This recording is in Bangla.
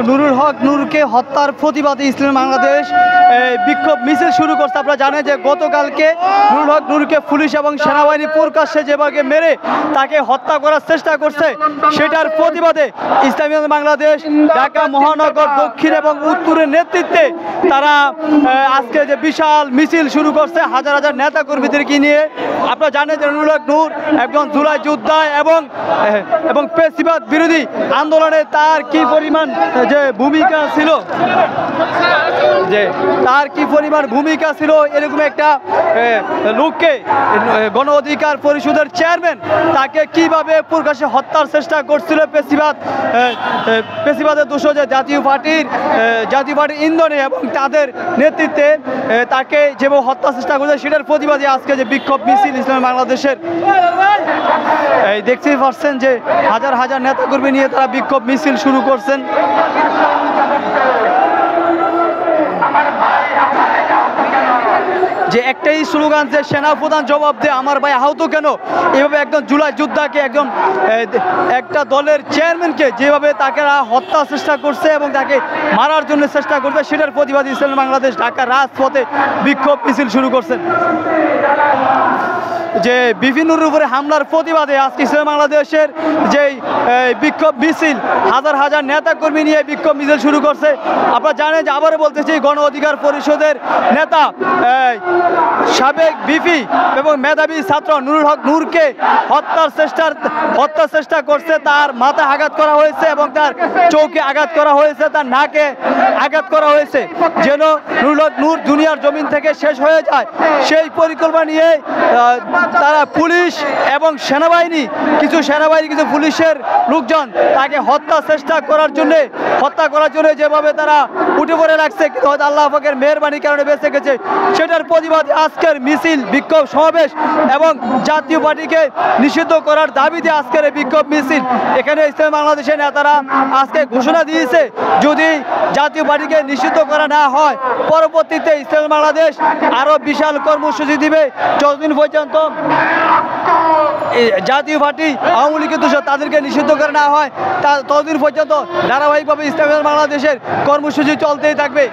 নুরুল হক নূরকে হত্যার প্রতিবাদে ইসলামী বাংলাদেশ বিক্ষোভ মিছিল শুরু করছে। আপনারা জানেন যে গতকালকে নুরুল হক নূরকে পুলিশ এবং সেনাবাহিনী প্রকাশ্যে যেভাবে মেরে তাকে হত্যা করার চেষ্টা করছে, সেটার প্রতিবাদে ইসলামী বাংলাদেশ ঢাকা মহানগর দক্ষিণ এবং উত্তরের নেতৃত্বে তারা আজকে যে বিশাল মিছিল শুরু করছে হাজার হাজার নেতা কর্মীদেরকে নিয়ে। আপনারা জানেন যে নুরুল হক নূর একজন জুলাই যোদ্ধা এবং পেশিবাদ বিরোধী আন্দোলনে তার কি পরিমাণ যে ভূমিকা ছিল, এরকম একটা লোককে গণ অধিকার পরিষদের চেয়ারম্যান তাকে কিভাবে প্রকাশ্যে হত্যার চেষ্টা করছিল পেশিবাদের দোষ যে জাতীয় পার্টির ইন্ধনে এবং তাদের নেতৃত্বে তাকে যেভাবে হত্যার চেষ্টা করছে সেটার প্রতিবাদে আজকে যে বিক্ষোভ মিছিল ইসলামী বাংলাদেশের দেখতেই পাচ্ছেন যে হাজার হাজার নেতাকর্মী নিয়ে তারা বিক্ষোভ মিছিল শুরু করছেন। যে একটাই স্লোগান যে সেনাপ্রধান জবাব দে আমার ভাই আহত কেন, এভাবে একজন জুলাই যোদ্ধাকে একটা দলের চেয়ারম্যানকে যেভাবে তাকে হত্যার চেষ্টা করছে এবং তাকে মারার জন্য চেষ্টা করছে সেটার প্রতিবাদে ইসলামী বাংলাদেশ ঢাকার রাজপথে বিক্ষোভ মিছিল শুরু করছেন। যে বিভিন্নর উপরে হামলার প্রতিবাদে আজকে ইসলামী বাংলাদেশের যে বিক্ষোভ মিছিল হাজার হাজার নেতাকর্মী নিয়ে বিক্ষোভ মিছিল শুরু করছে। আপনারা জানেন যে আবারও বলতেছি গণ অধিকার পরিষদের নেতা সাবেক বিপি এবং মেধাবী ছাত্র নুরুল হক নূরকে হত্যার চেষ্টা করছে। তার মাথায় আঘাত করা হয়েছে এবং তার চোখে আঘাত করা হয়েছে, তার নাকে আঘাত করা হয়েছে, যেন নুরুল হক নূর দুনিয়ার জমিন থেকে শেষ হয়ে যায় সেই পরিকল্পনা নিয়ে তারা পুলিশ এবং কিছু পুলিশের লোকজন তাকে হত্যা করার জন্য যেভাবে তারা উঠে পড়ে রাখছে, কিন্তু হয়তো আল্লাহ পাকের মেহেরবানির কারণে বেঁচে গেছে। সেটার প্রতিবাদে আজকের মিছিল বিক্ষোভ সমাবেশ এবং জাতীয় পার্টিকে নিষিদ্ধ করার দাবিতে আজকের এই বিক্ষোভ মিছিল। এখানে ইসলামী বাংলাদেশের নেতারা আজকে ঘোষণা দিয়েছে যদি জাতীয় পার্টিকে নিষিদ্ধ করা না হয় পরবর্তীতে ইসলামী বাংলাদেশ আরো বিশাল কর্মসূচি দিবে। যতদিন পর্যন্ত জাতীয় পার্টি আওয়ামী লীগের দোষ তাদেরকে নিষিদ্ধ করা না হয় ততদিন পর্যন্ত ধারাবাহিকভাবে ইসলামী বাংলাদেশের কর্মসূচি চলতেই থাকবে।